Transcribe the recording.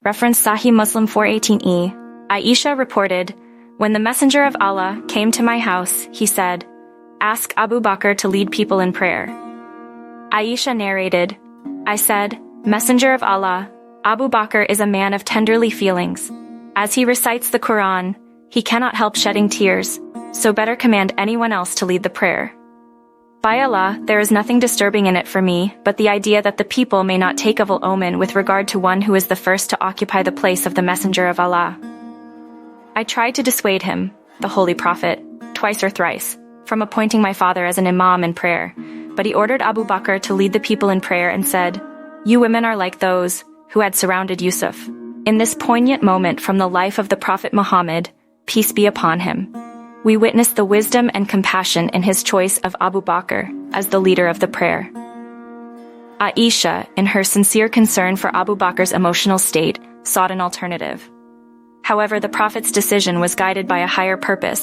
Reference Sahih Muslim 418e. Aisha reported, "When the Messenger of Allah came to my house, he said, 'Ask Abu Bakr to lead people in prayer.'" Aisha narrated, "I said, 'Messenger of Allah, Abu Bakr is a man of tenderly feelings. As he recites the Quran, he cannot help shedding tears, so better command anyone else to lead the prayer. By Allah, there is nothing disturbing in it for me, but the idea that the people may not take evil omen with regard to one who is the first to occupy the place of the Messenger of Allah." I tried to dissuade him, the Holy Prophet, twice or thrice, from appointing my father as an Imam in prayer, but he ordered Abu Bakr to lead the people in prayer and said, "You women are like those who had surrounded Yusuf." In this poignant moment from the life of the Prophet Muhammad, peace be upon him, we witness the wisdom and compassion in his choice of Abu Bakr as the leader of the prayer. Aisha, in her sincere concern for Abu Bakr's emotional state, sought an alternative. However, the Prophet's decision was guided by a higher purpose.